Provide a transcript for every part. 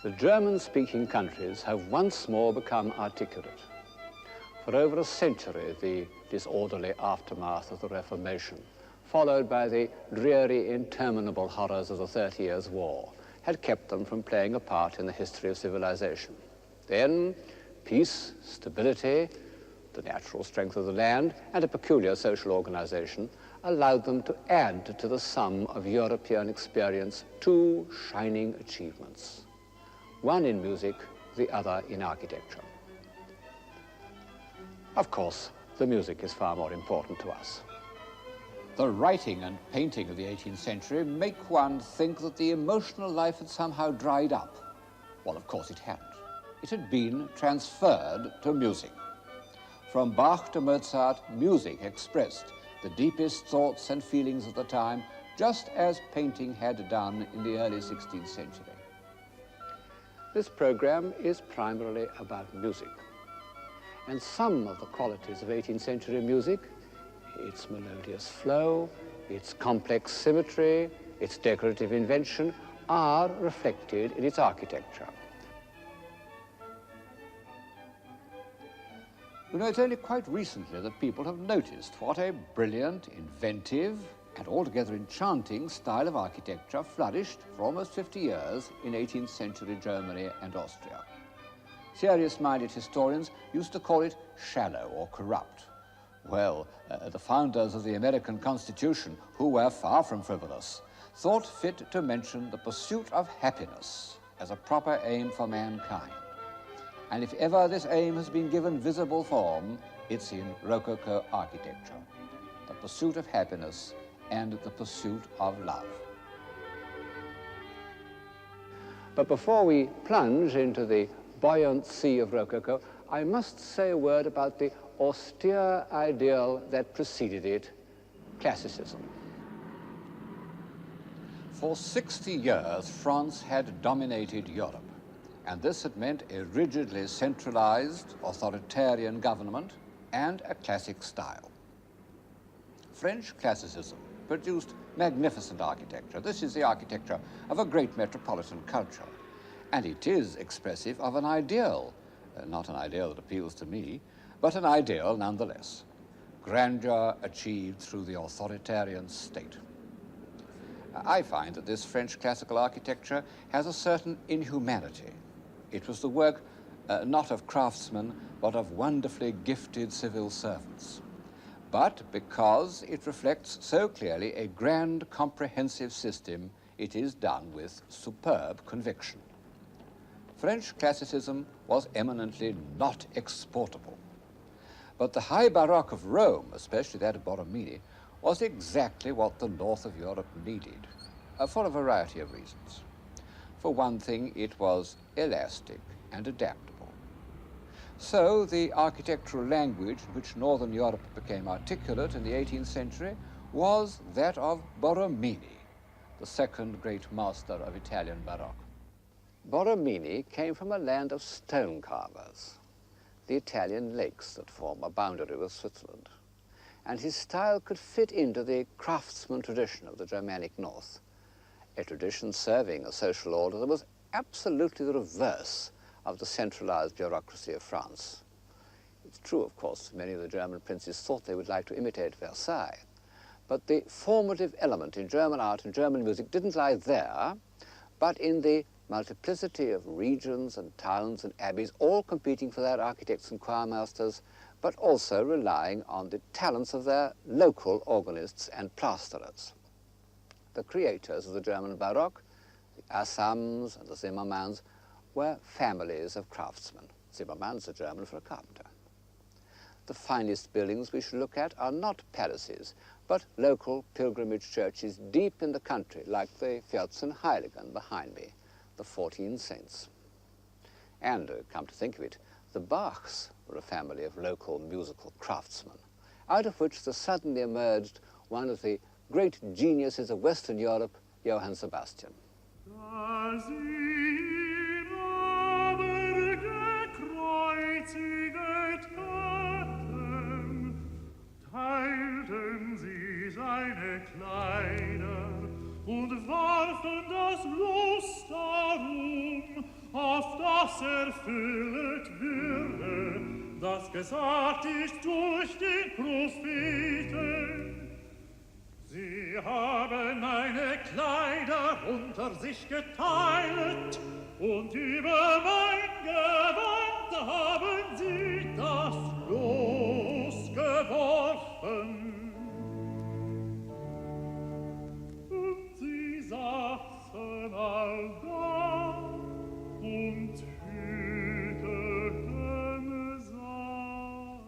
The German-speaking countries have once more become articulate. For over a century, the disorderly aftermath of the Reformation, followed by the dreary, interminable horrors of the 30 Years' War, had kept them from playing a part in the history of civilization. Then, peace, stability, the natural strength of the land, and a peculiar social organization allowed them to add to the sum of European experience two shining achievements, one in music, the other in architecture. Of course, the music is far more important to us. The writing and painting of the 18th century make one think that the emotional life had somehow dried up. Well, of course it hadn't. It had been transferred to music. From Bach to Mozart, music expressed the deepest thoughts and feelings of the time, just as painting had done in the early 16th century. This program is primarily about music. And some of the qualities of 18th century music, its melodious flow, its complex symmetry, its decorative invention, are reflected in its architecture. You know, it's only quite recently that people have noticed what a brilliant, inventive, and altogether enchanting style of architecture flourished for almost 50 years in 18th century Germany and Austria. Serious-minded historians used to call it shallow or corrupt. Well, the founders of the American Constitution, who were far from frivolous, thought fit to mention the pursuit of happiness as a proper aim for mankind. And if ever this aim has been given visible form, it's in Rococo architecture. The pursuit of happiness and the pursuit of love. But before we plunge into the buoyant sea of Rococo, I must say a word about the austere ideal that preceded it, classicism. For 60 years, France had dominated Europe, and this had meant a rigidly centralized, authoritarian government and a classic style. French classicism produced magnificent architecture. This is the architecture of a great metropolitan culture, and it is expressive of an ideal, not an ideal that appeals to me, but an ideal nonetheless. Grandeur achieved through the authoritarian state. I find that this French classical architecture has a certain inhumanity. It was the work not of craftsmen, but of wonderfully gifted civil servants. But because it reflects so clearly a grand, comprehensive system, it is done with superb conviction. French classicism was eminently not exportable. But the high Baroque of Rome, especially that of Borromini, was exactly what the north of Europe needed, for a variety of reasons. For one thing, it was elastic and adaptable. So the architectural language in which northern Europe became articulate in the 18th century was that of Borromini, the second great master of Italian Baroque. Borromini came from a land of stone carvers, the Italian lakes that form a boundary with Switzerland. And his style could fit into the craftsman tradition of the Germanic North, a tradition serving a social order that was absolutely the reverse of the centralized bureaucracy of France. It's true, of course, many of the German princes thought they would like to imitate Versailles, but the formative element in German art and German music didn't lie there, but in the multiplicity of regions and towns and abbeys, all competing for their architects and choirmasters, but also relying on the talents of their local organists and plasterers. The creators of the German Baroque, the Assams and the Zimmermanns, were families of craftsmen. Zimmermann's a German for a carpenter. The finest buildings we should look at are not palaces, but local pilgrimage churches deep in the country, like the Vierzehnheiligen behind me, the 14 saints. And, come to think of it, the Bachs were a family of local musical craftsmen, out of which there suddenly emerged one of the great geniuses of Western Europe, Johann Sebastian. Teilten sie seine Kleider und warfen das Los darum das erfüllet würde, das gesagt ist durch den Propheten. Sie haben meine Kleider unter sich geteilt und über mein Gewand haben sie das Los geworfen. Und sie saßen all da und hüteten sein.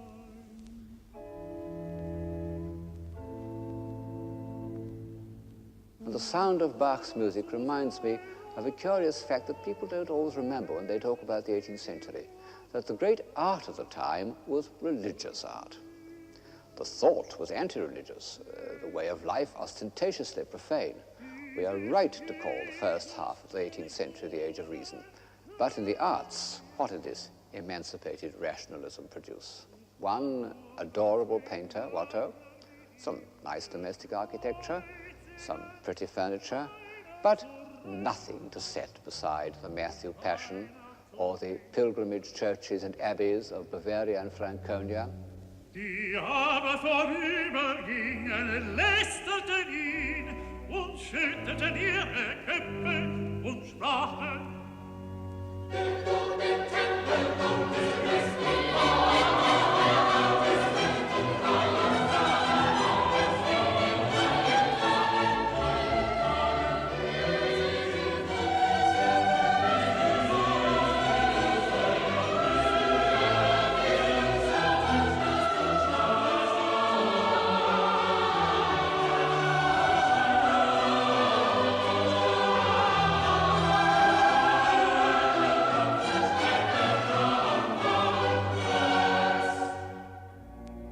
And the sound of Bach's music reminds me of a curious fact that people don't always remember when they talk about the 18th century, that the great art of the time was religious art. The thought was anti-religious, the way of life ostentatiously profane. We are right to call the first half of the 18th century the Age of Reason. But in the arts, what did this emancipated rationalism produce? One adorable painter, Watteau, some nice domestic architecture, some pretty furniture, but nothing to set beside the Matthew Passion or the pilgrimage churches and abbeys of Bavaria and Franconia. Die aber vorübergingen, lästerten ihn und schütteten ihre Köpfe und sprachen: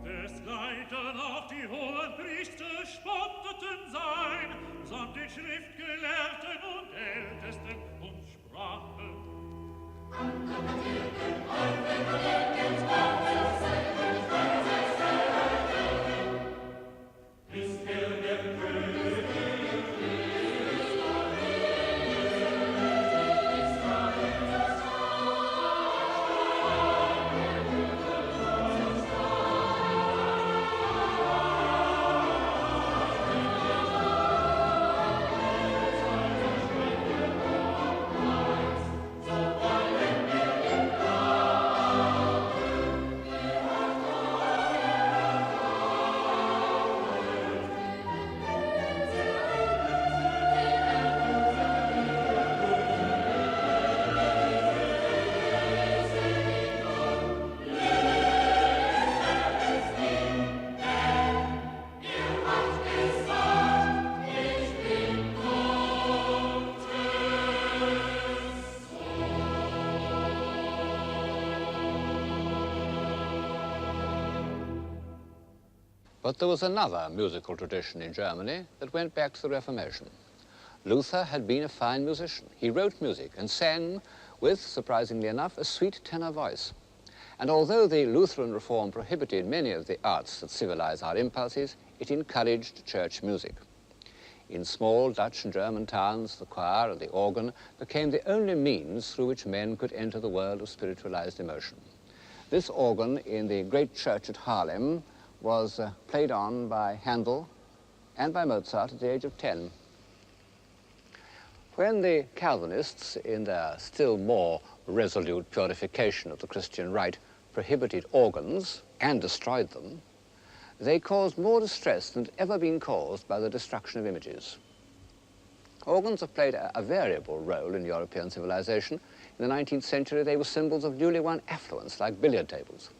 Desgleichen auch die hohen Priester spotteten sein, samt den Schriftgelehrten und Ältesten und sprachen: But there was another musical tradition in Germany that went back to the Reformation. Luther had been a fine musician. He wrote music and sang with, surprisingly enough, a sweet tenor voice. And although the Lutheran reform prohibited many of the arts that civilize our impulses, it encouraged church music. In small Dutch and German towns, the choir and the organ became the only means through which men could enter the world of spiritualized emotion. This organ in the great church at Haarlem was played on by Handel and by Mozart at the age of 10. When the Calvinists, in their still more resolute purification of the Christian rite, prohibited organs and destroyed them, they caused more distress than had ever been caused by the destruction of images. Organs have played a variable role in European civilization. In the 19th century, they were symbols of newly won affluence, like billiard tables.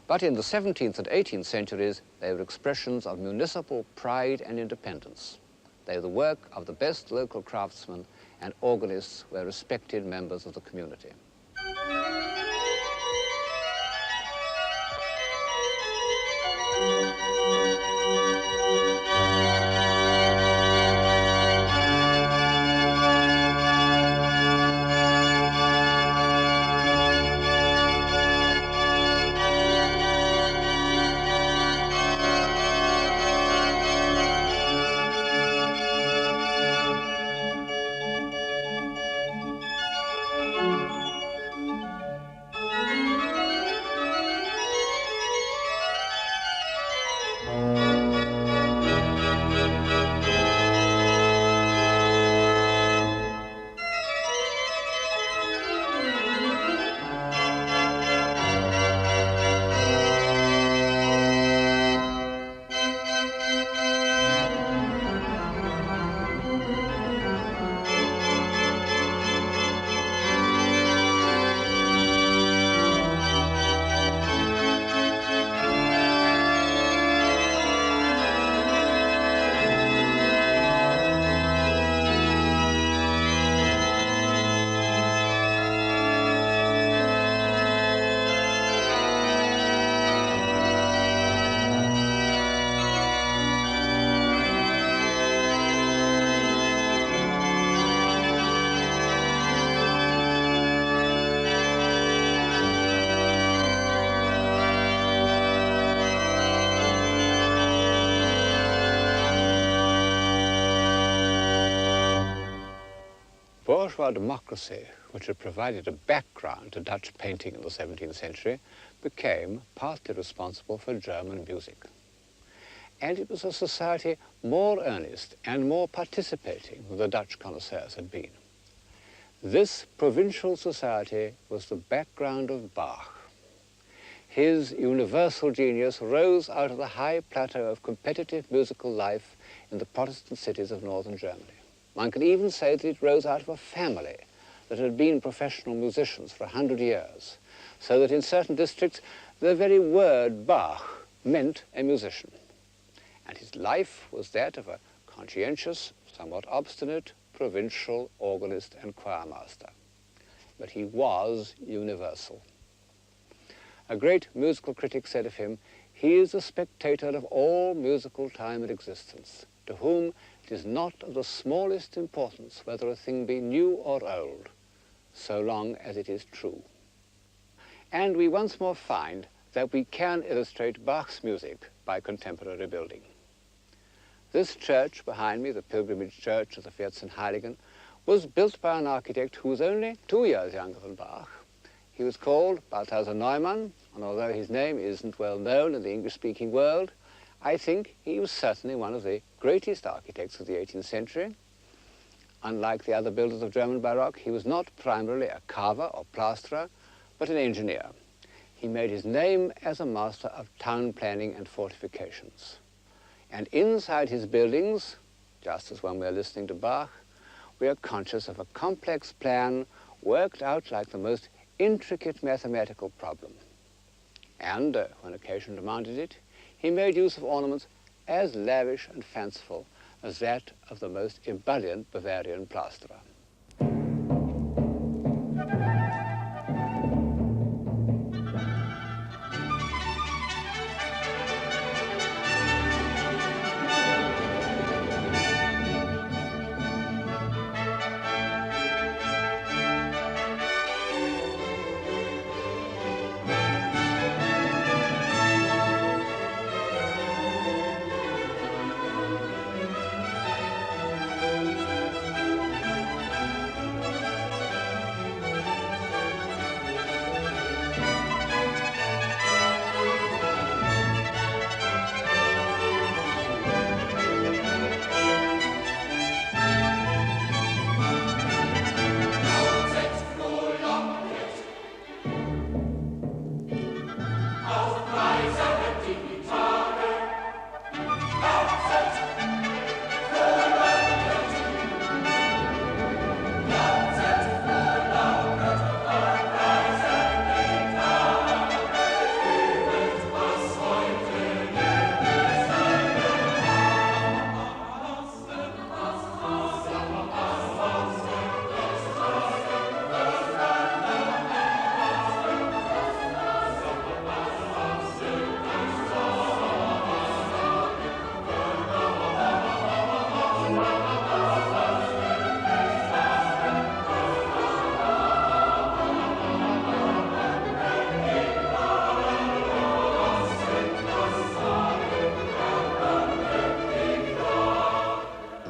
But in the 17th and 18th centuries, they were expressions of municipal pride and independence. They were the work of the best local craftsmen, and organists were respected members of the community. bourgeois democracy, which had provided a background to Dutch painting in the 17th century, became partly responsible for German music. And it was a society more earnest and more participating than the Dutch connoisseurs had been. This provincial society was the background of Bach. His universal genius rose out of the high plateau of competitive musical life in the Protestant cities of northern Germany. One could even say that it rose out of a family that had been professional musicians for 100 years, so that in certain districts the very word Bach meant a musician. And his life was that of a conscientious, somewhat obstinate, provincial organist and choirmaster. But he was universal. A great musical critic said of him, "He is a spectator of all musical time and existence, to whom it is not of the smallest importance whether a thing be new or old, so long as it is true." And we once more find that we can illustrate Bach's music by contemporary building. This church behind me, the pilgrimage church of the Vierzehnheiligen, was built by an architect who was only 2 years younger than Bach. He was called Balthasar Neumann, and although his name isn't well known in the English-speaking world, I think he was certainly one of the greatest architects of the 18th century. Unlike the other builders of German Baroque, he was not primarily a carver or plasterer, but an engineer. He made his name as a master of town planning and fortifications. And inside his buildings, just as when we're listening to Bach, we are conscious of a complex plan worked out like the most intricate mathematical problem. And when occasion demanded it, he made use of ornaments as lavish and fanciful as that of the most ebullient Bavarian plasterer.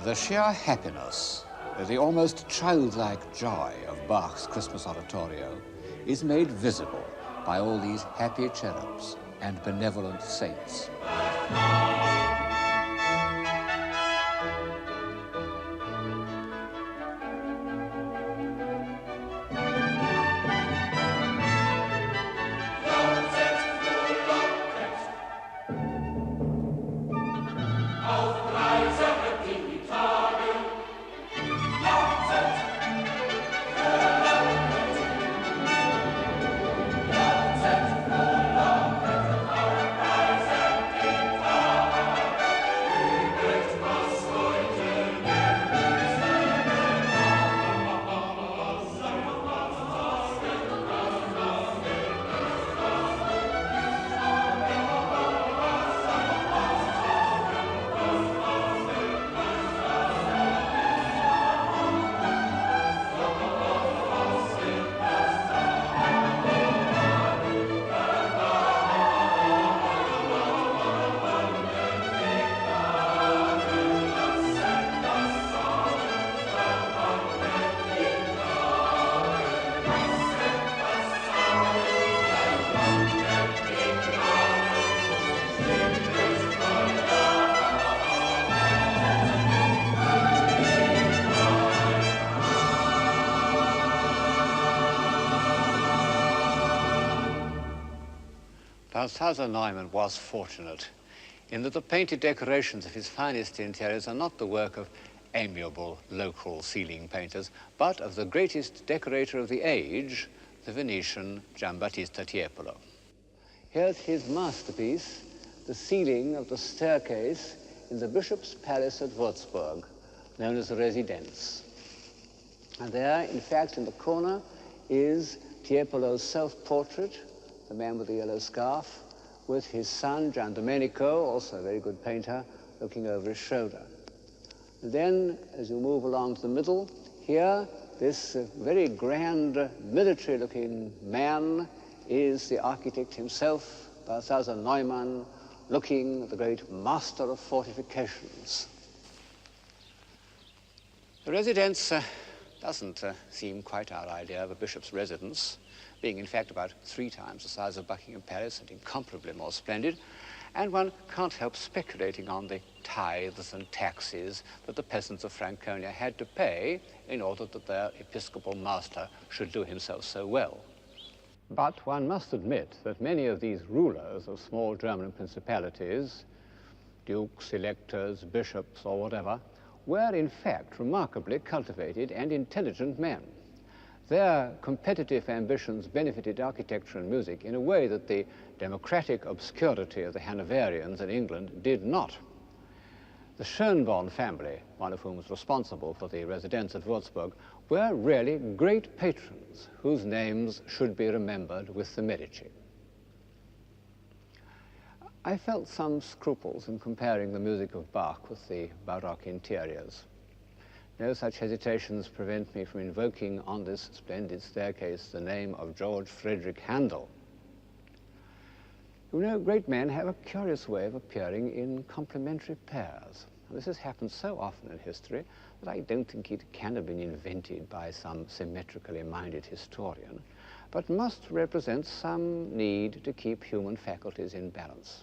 The sheer happiness, the almost childlike joy of Bach's Christmas oratorio is made visible by all these happy cherubs and benevolent saints. Balthasar Neumann was fortunate in that the painted decorations of his finest interiors are not the work of amiable local ceiling painters, but of the greatest decorator of the age, the Venetian Giambattista Tiepolo. Here's his masterpiece, the ceiling of the staircase in the Bishop's Palace at Würzburg, known as the Residence. And there, in fact, in the corner, is Tiepolo's self-portrait, the man with the yellow scarf, with his son, Gian Domenico, also a very good painter, looking over his shoulder. And then, as you move along to the middle, here, this very grand military-looking man is the architect himself, Balthasar Neumann, looking at the great master of fortifications. The residence doesn't seem quite our idea of a bishop's residence, being in fact about 3 times the size of Buckingham Palace and incomparably more splendid, and one can't help speculating on the tithes and taxes that the peasants of Franconia had to pay in order that their episcopal master should do himself so well. But one must admit that many of these rulers of small German principalities, dukes, electors, bishops, or whatever, were in fact remarkably cultivated and intelligent men. Their competitive ambitions benefited architecture and music in a way that the democratic obscurity of the Hanoverians in England did not. The Schönborn family, one of whom was responsible for the residence at Würzburg, were really great patrons whose names should be remembered with the Medici. I felt some scruples in comparing the music of Bach with the Baroque interiors. No such hesitations prevent me from invoking on this splendid staircase the name of George Friedrich Handel. You know, great men have a curious way of appearing in complementary pairs. And this has happened so often in history that I don't think it can have been invented by some symmetrically minded historian, but must represent some need to keep human faculties in balance.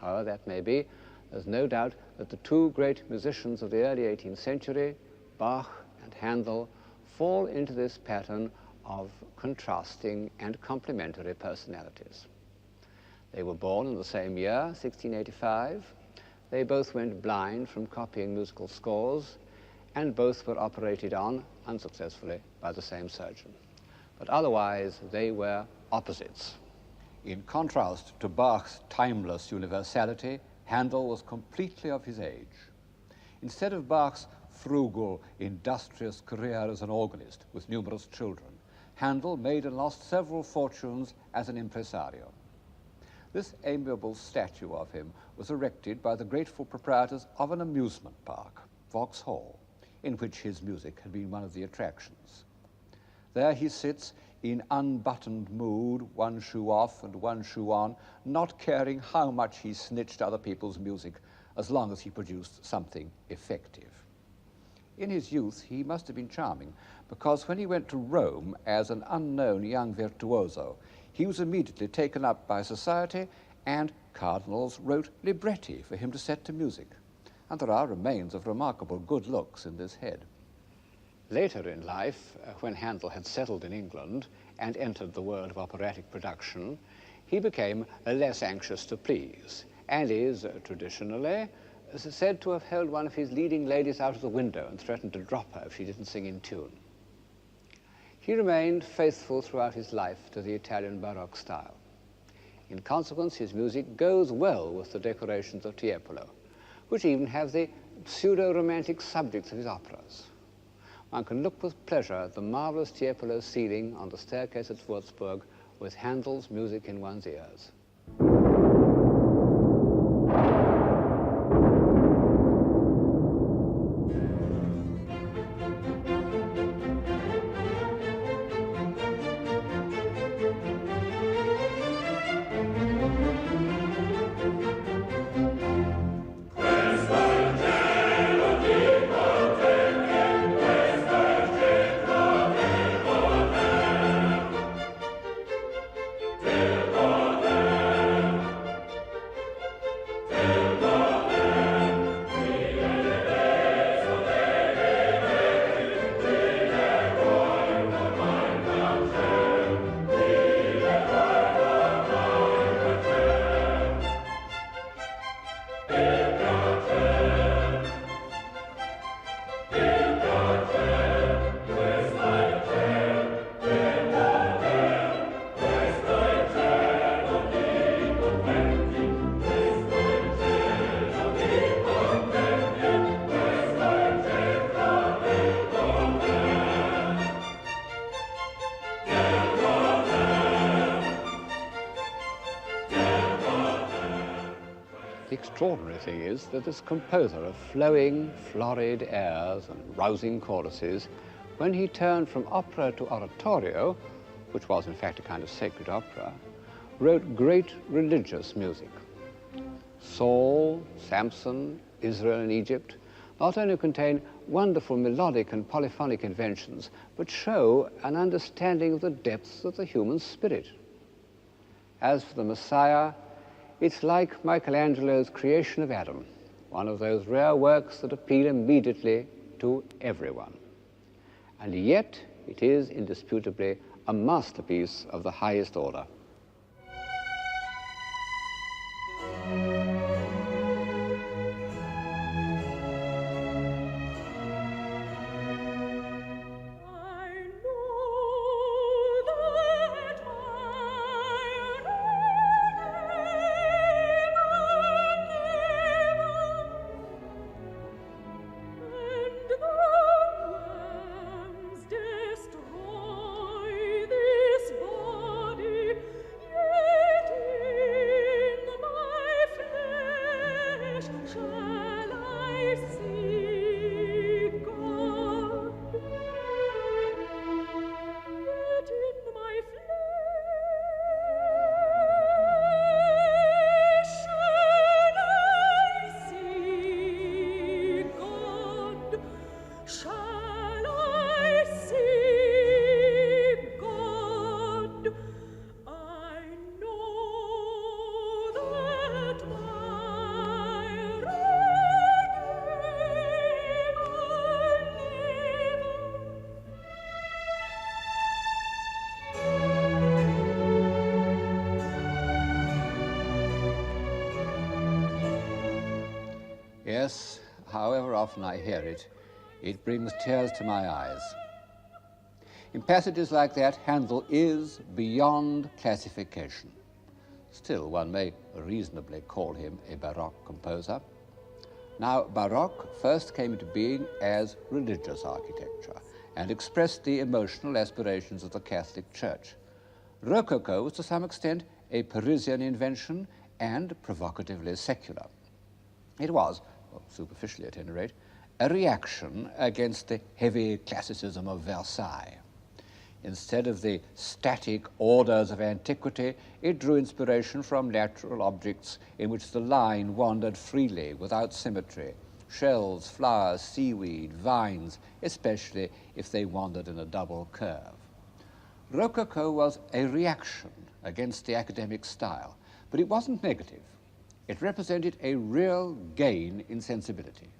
However that may be, there's no doubt that the 2 great musicians of the early 18th century, Bach and Handel, fall into this pattern of contrasting and complementary personalities. They were born in the same year, 1685. They both went blind from copying musical scores, and both were operated on, unsuccessfully, by the same surgeon. But otherwise, they were opposites. In contrast to Bach's timeless universality, Handel was completely of his age. Instead of Bach's frugal, industrious career as an organist with numerous children, Handel made and lost several fortunes as an impresario. This amiable statue of him was erected by the grateful proprietors of an amusement park, Vauxhall, in which his music had been one of the attractions. There he sits in unbuttoned mood, one shoe off and one shoe on, not caring how much he snitched other people's music, as long as he produced something effective. In his youth, he must have been charming, because when he went to Rome as an unknown young virtuoso, he was immediately taken up by society, and cardinals wrote libretti for him to set to music. And there are remains of remarkable good looks in this head. Later in life, when Handel had settled in England and entered the world of operatic production, he became less anxious to please, and is traditionally said to have held one of his leading ladies out of the window and threatened to drop her if she didn't sing in tune. He remained faithful throughout his life to the Italian Baroque style. In consequence, his music goes well with the decorations of Tiepolo, which even have the pseudo-romantic subjects of his operas. One can look with pleasure at the marvelous Tiepolo ceiling on the staircase at Würzburg with Handel's music in one's ears. Till The extraordinary thing is that this composer of flowing, florid airs and rousing choruses, when he turned from opera to oratorio, which was in fact a kind of sacred opera, wrote great religious music. Saul, Samson, Israel and Egypt not only contain wonderful melodic and polyphonic inventions, but show an understanding of the depths of the human spirit. As for the Messiah, it's like Michelangelo's creation of Adam, one of those rare works that appeal immediately to everyone. And yet, it is indisputably a masterpiece of the highest order. Yes, however often I hear it, it brings tears to my eyes. In passages like that, Handel is beyond classification. Still, one may reasonably call him a Baroque composer. Now, Baroque first came into being as religious architecture and expressed the emotional aspirations of the Catholic Church. Rococo was to some extent a Parisian invention and provocatively secular. It was, well, superficially at any rate, a reaction against the heavy classicism of Versailles. Instead of the static orders of antiquity, it drew inspiration from natural objects in which the line wandered freely, without symmetry. Shells, flowers, seaweed, vines, especially if they wandered in a double curve. Rococo was a reaction against the academic style, but it wasn't negative. It represented a real gain in sensibility.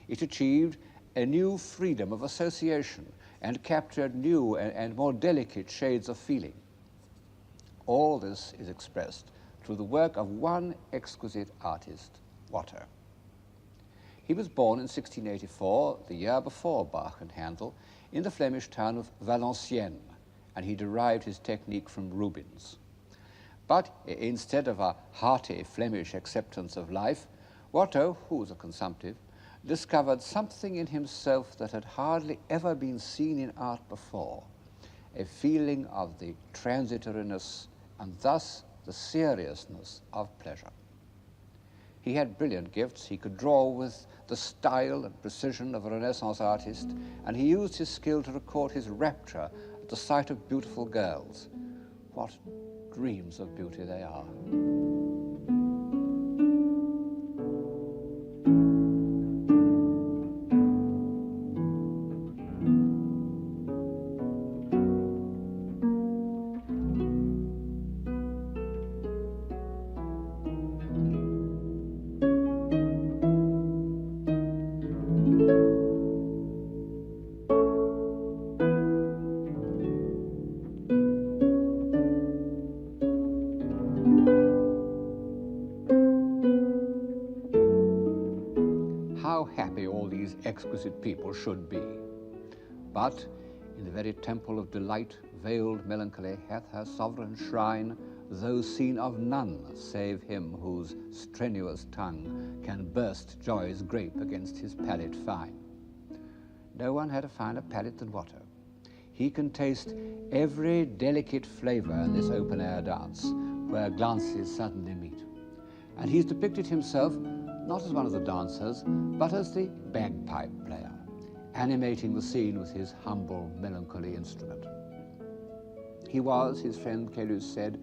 It achieved a new freedom of association and captured new and more delicate shades of feeling. All this is expressed through the work of one exquisite artist, Watteau. He was born in 1684, the year before Bach and Handel, in the Flemish town of Valenciennes, and he derived his technique from Rubens. But instead of a hearty Flemish acceptance of life, Watteau, who was a consumptive, discovered something in himself that had hardly ever been seen in art before, a feeling of the transitoriness and thus the seriousness of pleasure. He had brilliant gifts. He could draw with the style and precision of a Renaissance artist, and he used his skill to record his rapture at the sight of beautiful girls. What dreams of beauty they are. Exquisite people should be. But in the very temple of delight, veiled melancholy hath her sovereign shrine, though seen of none save him whose strenuous tongue can burst joy's grape against his palate fine. No one had a finer palate than Watteau. He can taste every delicate flavor in this open-air dance, where glances suddenly meet. and he's depicted himself not as one of the dancers, but as the bagpipe player, animating the scene with his humble, melancholy instrument. He was, his friend Caylus said,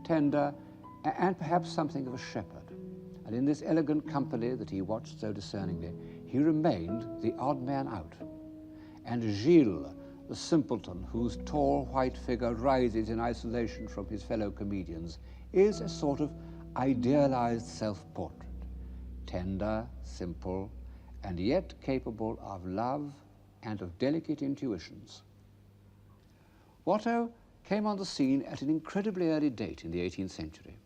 tender and perhaps something of a shepherd, and in this elegant company that he watched so discerningly, he remained the odd man out. And Gilles, the simpleton whose tall white figure rises in isolation from his fellow comedians, is a sort of idealized self-portrait, tender, simple, and yet capable of love and of delicate intuitions. Watteau came on the scene at an incredibly early date in the 18th century.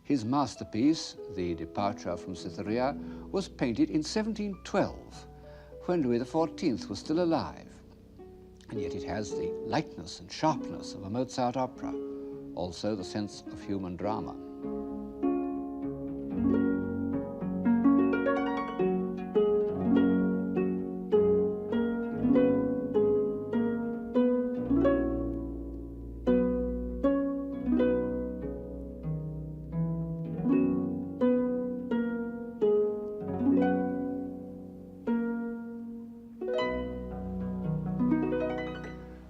His masterpiece, The Departure from Cytherea, was painted in 1712, when Louis XIV was still alive, and yet it has the lightness and sharpness of a Mozart opera, also the sense of human drama.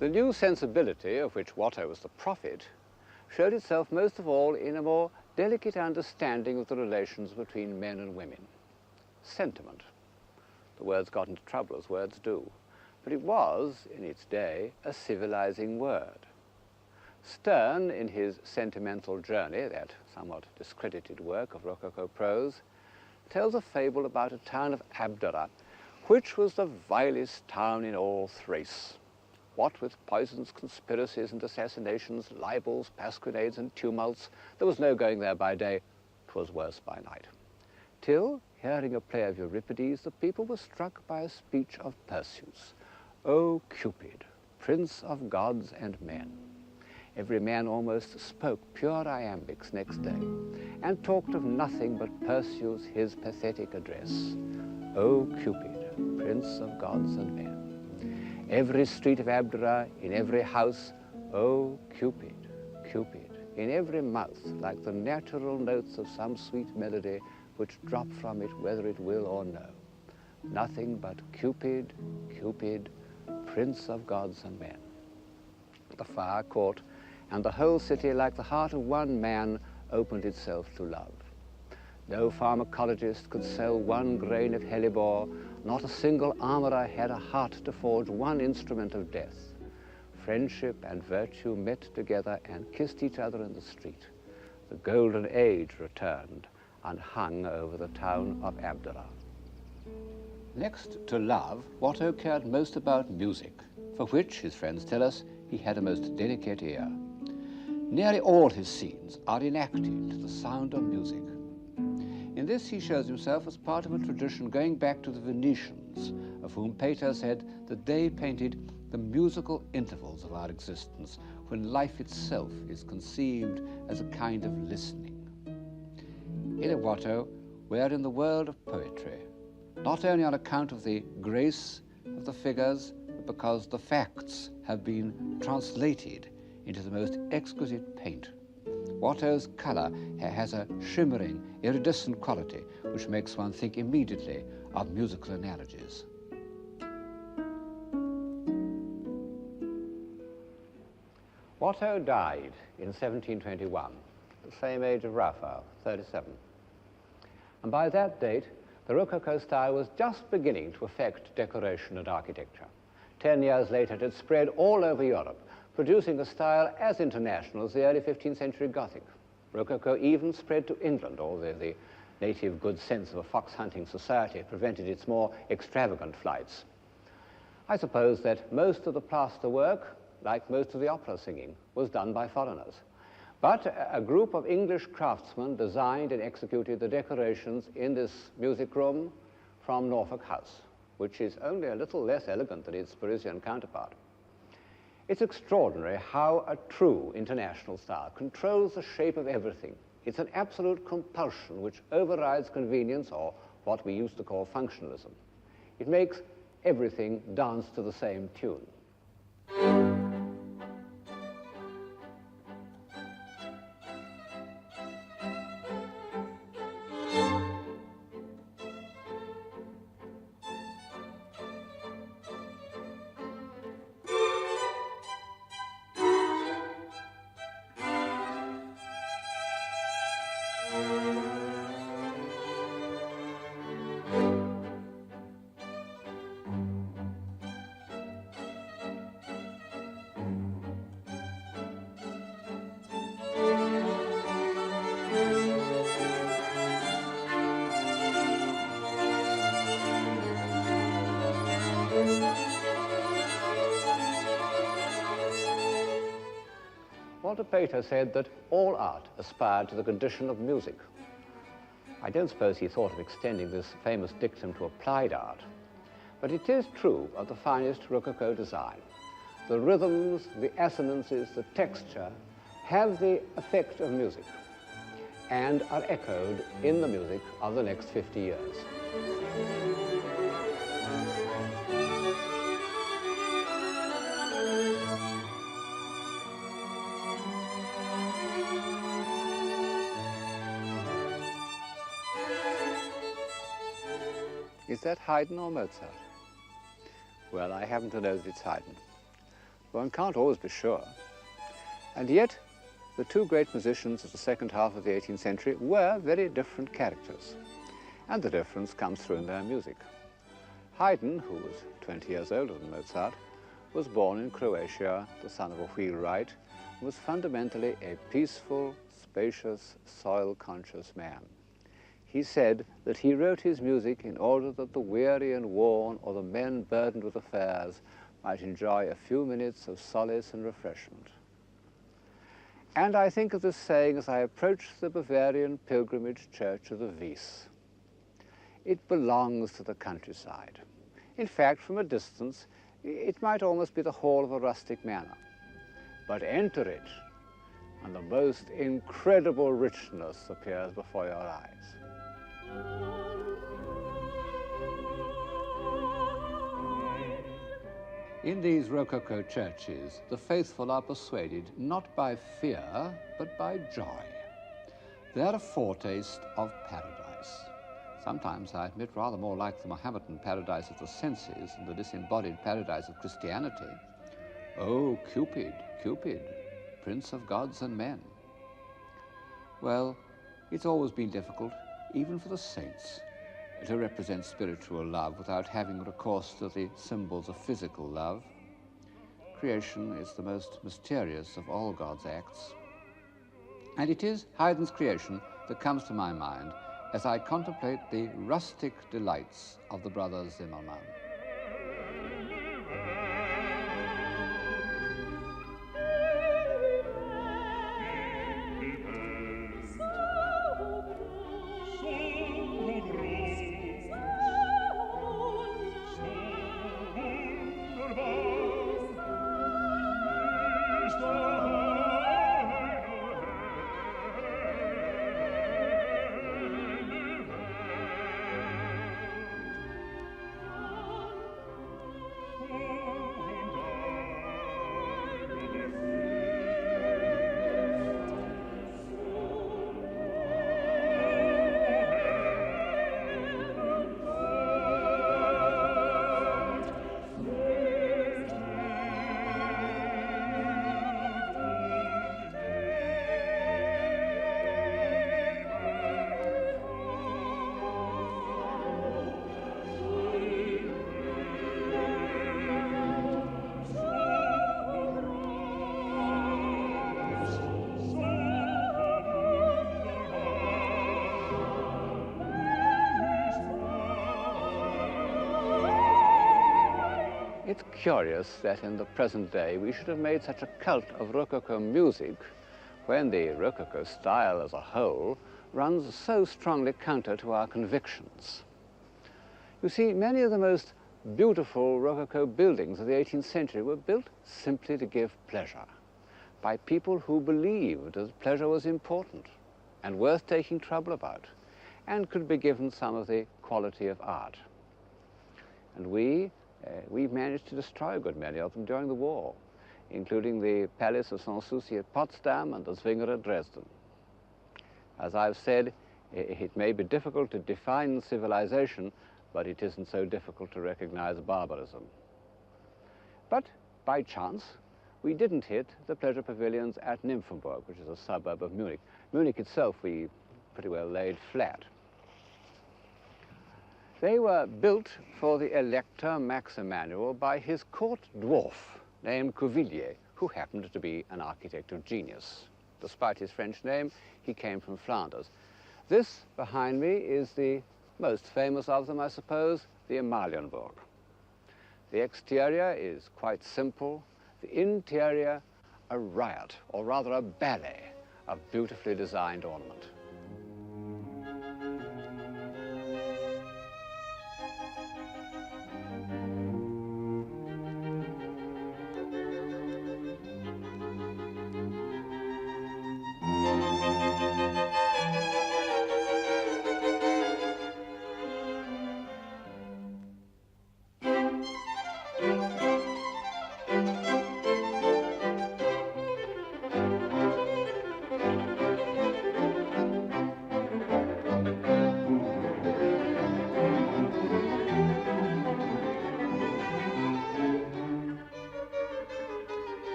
The new sensibility of which Watteau was the prophet showed itself most of all in a more delicate understanding of the relations between men and women. Sentiment. The words got into trouble, as words do, but it was, in its day, a civilizing word. Sterne, in his Sentimental Journey, that somewhat discredited work of Rococo prose, tells a fable about a town of Abdera, which was the vilest town in all Thrace. What with poisons, conspiracies and assassinations, libels, pasquinades and tumults, there was no going there by day, 'twas worse by night. Till, hearing a play of Euripides, the people were struck by a speech of Perseus. O Cupid, prince of gods and men. Every man almost spoke pure iambics next day, and talked of nothing but Perseus, his pathetic address. O Cupid, prince of gods and men. Every street of Abdera, in every house, O Cupid, Cupid, in every mouth, like the natural notes of some sweet melody which drop from it whether it will or no. Nothing but Cupid, Cupid, prince of gods and men. The fire caught, and the whole city, like the heart of one man, opened itself to love. No pharmacologist could sell one grain of hellebore, not a single armorer had a heart to forge one instrument of death. Friendship and virtue met together and kissed each other in the street. The golden age returned and hung over the town of Abdera. Next to love, Watteau cared most about music, for which, his friends tell us, he had a most delicate ear. Nearly all his scenes are enacted to the sound of music. In this he shows himself as part of a tradition going back to the Venetians, of whom Pater said that they painted the musical intervals of our existence, when life itself is conceived as a kind of listening. In a Watteau, we are in the world of poetry, not only on account of the grace of the figures, but because the facts have been translated into the most exquisite paint. Watteau's colour has a shimmering, iridescent quality which makes one think immediately of musical analogies. Watteau died in 1721, the same age of Raphael, 37. And by that date, the Rococo style was just beginning to affect decoration and architecture. 10 years later, it had spread all over Europe, producing a style as international as the early 15th century Gothic. Rococo even spread to England, although the native good sense of a fox-hunting society prevented its more extravagant flights. I suppose that most of the plaster work, like most of the opera singing, was done by foreigners. But a group of English craftsmen designed and executed the decorations in this music room from Norfolk House, which is only a little less elegant than its Parisian counterpart. It's extraordinary how a true international style controls the shape of everything. It's an absolute compulsion which overrides convenience, or what we used to call functionalism. It makes everything dance to the same tune. Walter Pater said that all art aspired to the condition of music. I don't suppose he thought of extending this famous dictum to applied art, but it is true of the finest Rococo design. The rhythms, the assonances, the texture have the effect of music and are echoed in the music of the next 50 years. Is that Haydn or Mozart? Well, I happen to know that it's Haydn. One can't always be sure. And yet, the two great musicians of the second half of the 18th century were very different characters. And the difference comes through in their music. Haydn, who was 20 years older than Mozart, was born in Croatia, the son of a wheelwright, and was fundamentally a peaceful, spacious, soil-conscious man. He said that he wrote his music in order that the weary and worn or the men burdened with affairs might enjoy a few minutes of solace and refreshment. And I think of this saying as I approach the Bavarian pilgrimage church of the Wies. It belongs to the countryside. In fact, from a distance, it might almost be the hall of a rustic manor. But enter it, and the most incredible richness appears before your eyes. In these Rococo churches, the faithful are persuaded not by fear, but by joy. They're a foretaste of paradise. Sometimes, I admit, rather more like the Mohammedan paradise of the senses and the disembodied paradise of Christianity. Oh, Cupid, Cupid, prince of gods and men. Well, it's always been difficult, even for the saints, to represent spiritual love without having recourse to the symbols of physical love. Creation is the most mysterious of all God's acts. And it is Haydn's creation that comes to my mind as I contemplate the rustic delights of the brothers Zimmermann. It's curious that in the present day we should have made such a cult of Rococo music when the Rococo style as a whole runs so strongly counter to our convictions. You see, many of the most beautiful Rococo buildings of the 18th century were built simply to give pleasure by people who believed that pleasure was important and worth taking trouble about and could be given some of the quality of art. And we managed to destroy a good many of them during the war, including the Palace of Sanssouci at Potsdam and the Zwinger at Dresden. As I've said, it may be difficult to define civilization, but it isn't so difficult to recognize barbarism. But by chance, we didn't hit the pleasure pavilions at Nymphenburg, which is a suburb of Munich. Munich itself we pretty well laid flat. They were built for the Elector Max Emanuel by his court dwarf named Cuvillier, who happened to be an architect of genius. Despite his French name, he came from Flanders. This behind me is the most famous of them, I suppose, the Amalienburg. The exterior is quite simple. The interior a riot, or rather a ballet, of beautifully designed ornament.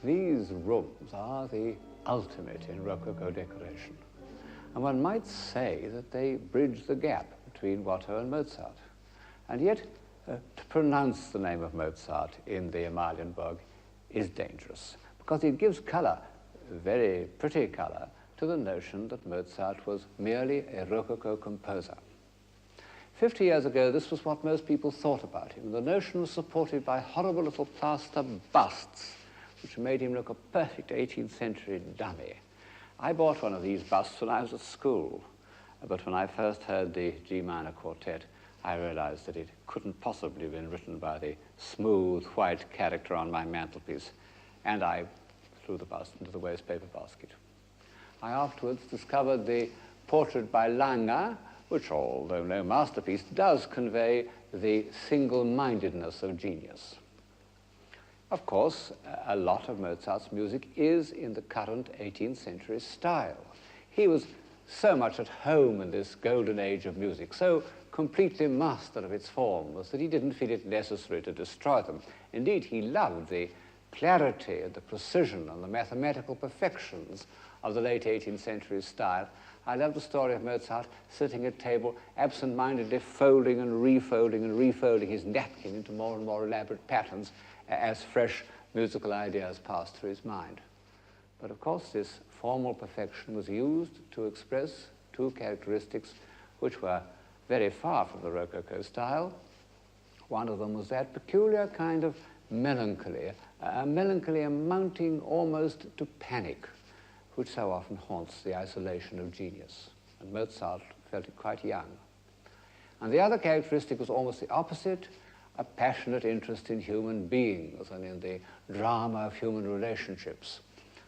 These rooms are the ultimate in Rococo decoration. And one might say that they bridge the gap between Watteau and Mozart. And yet, to pronounce the name of Mozart in the Amalienburg is dangerous, because it gives colour, very pretty colour, to the notion that Mozart was merely a Rococo composer. 50 years ago, this was what most people thought about him. The notion was supported by horrible little plaster busts, which made him look a perfect 18th century dummy. I bought one of these busts when I was at school, but when I first heard the G minor quartet, I realized that it couldn't possibly have been written by the smooth white character on my mantelpiece, and I threw the bust into the waste paper basket. I afterwards discovered the portrait by Lange, which, although no masterpiece, does convey the single-mindedness of genius. Of course, a lot of Mozart's music is in the current 18th century style. He was so much at home in this golden age of music, so completely master of its forms, that he didn't feel it necessary to destroy them. Indeed, he loved the clarity and the precision and the mathematical perfections of the late 18th century style. I love the story of Mozart sitting at table, absent-mindedly folding and refolding his napkin into more and more elaborate patterns as fresh musical ideas passed through his mind. But of course, this formal perfection was used to express two characteristics which were very far from the Rococo style. One of them was that peculiar kind of melancholy, a melancholy amounting almost to panic, which so often haunts the isolation of genius. And Mozart felt it quite young. And the other characteristic was almost the opposite, a passionate interest in human beings and in the drama of human relationships.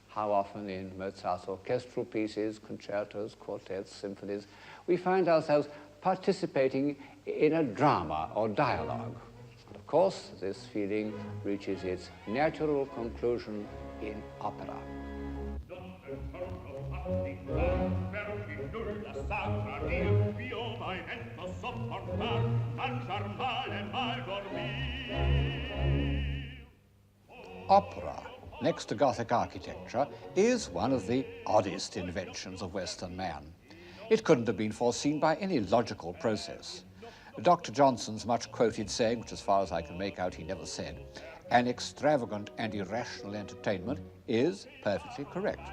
How often in Mozart's orchestral pieces, concertos, quartets, symphonies, we find ourselves participating in a drama or dialogue. And of course, this feeling reaches its natural conclusion in opera. Opera, next to Gothic architecture, is one of the oddest inventions of Western man. It couldn't have been foreseen by any logical process. Dr. Johnson's much-quoted saying, which as far as I can make out he never said, "An extravagant and irrational entertainment," is perfectly correct.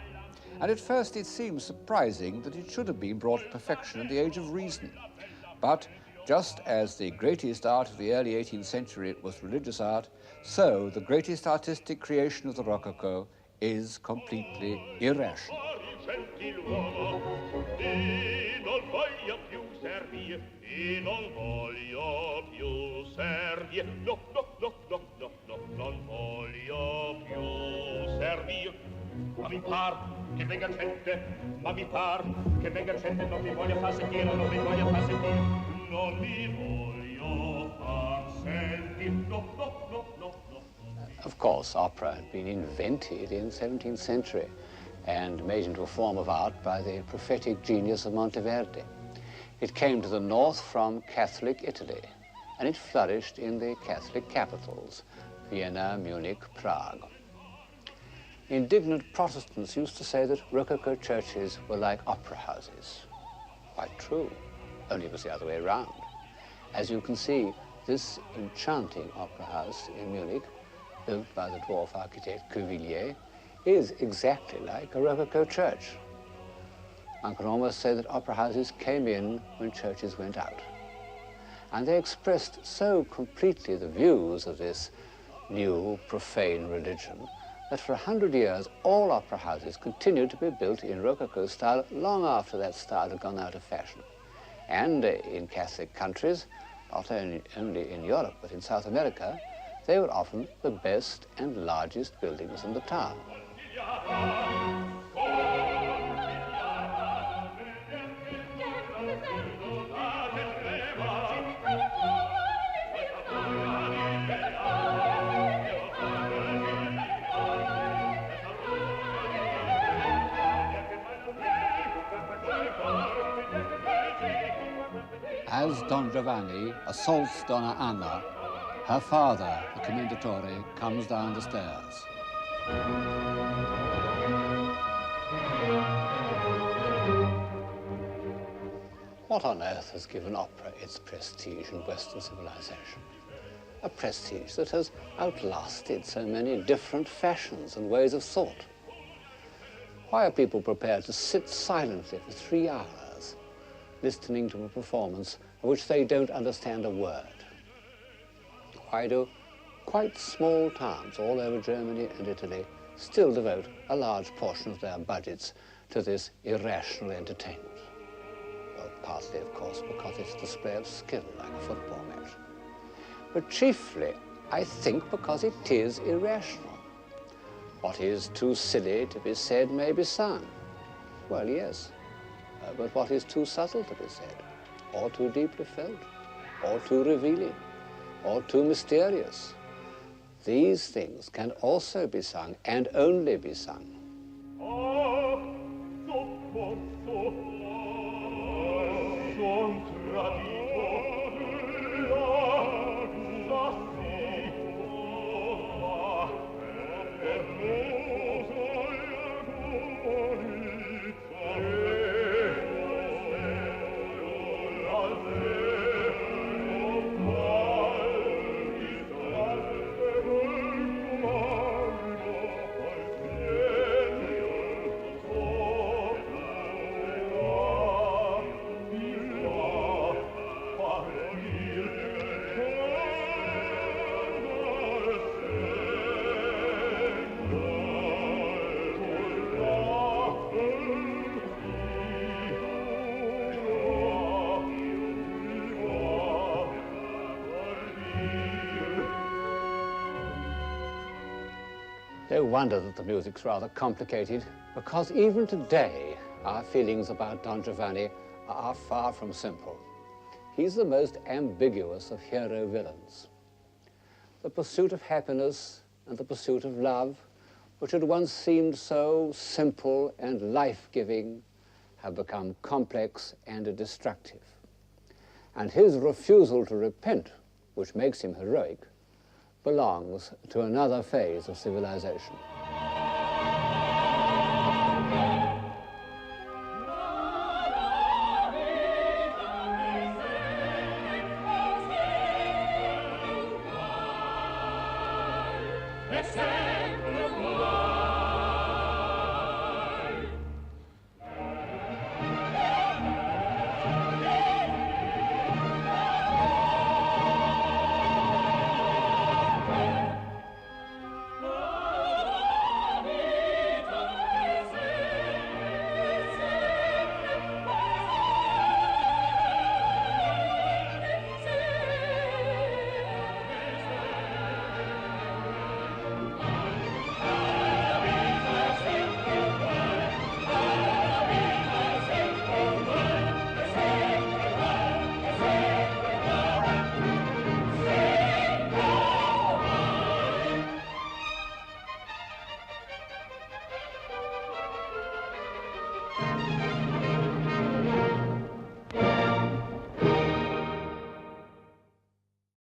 And at first it seems surprising that it should have been brought to perfection in the age of reason. But just as the greatest art of the early 18th century was religious art, so the greatest artistic creation of the Rococo is completely irrational. gentiluomo, e non voglio più servir, e non voglio più servir, no, no, no, no, no, no, non voglio più servir. Ma mi par che venga gente, ma mi par che venga gente, non mi voglio far sentire, non mi voglio far sentire, non mi voglio far sentire, no, no, no, no, no. Of course, opera had been invented in the 17th century and made into a form of art by the prophetic genius of Monteverdi. It came to the north from Catholic Italy, and it flourished in the Catholic capitals, Vienna, Munich, Prague. Indignant Protestants used to say that Rococo churches were like opera houses. Quite true, only it was the other way around. As you can see, this enchanting opera house in Munich, built by the dwarf architect Cuvillier, is exactly like a Rococo church. One can almost say that opera houses came in when churches went out. And they expressed so completely the views of this new profane religion that for 100 years all opera houses continued to be built in Rococo style long after that style had gone out of fashion. And in Catholic countries, not only in Europe but in South America, they were often the best and largest buildings in the town. As Don Giovanni assaults Donna Anna, her father, the commendatore, comes down the stairs. What on earth has given opera its prestige in Western civilization? A prestige that has outlasted so many different fashions and ways of thought. Why are people prepared to sit silently for 3 hours listening to a performance of which they don't understand a word? Why do quite small towns all over Germany and Italy still devote a large portion of their budgets to this irrational entertainment? Well, partly, of course, because it's a display of skill, like a football match. But chiefly, I think, because it is irrational. What is too silly to be said may be sung. Well, yes, but what is too subtle to be said, or too deeply felt, or too revealing, or too mysterious? These things can also be sung, and only be sung. No wonder that the music's rather complicated, because even today our feelings about Don Giovanni are far from simple. He's the most ambiguous of hero villains. The pursuit of happiness and the pursuit of love, which had once seemed so simple and life-giving, have become complex and destructive. And his refusal to repent, which makes him heroic, belongs to another phase of civilization. Sempre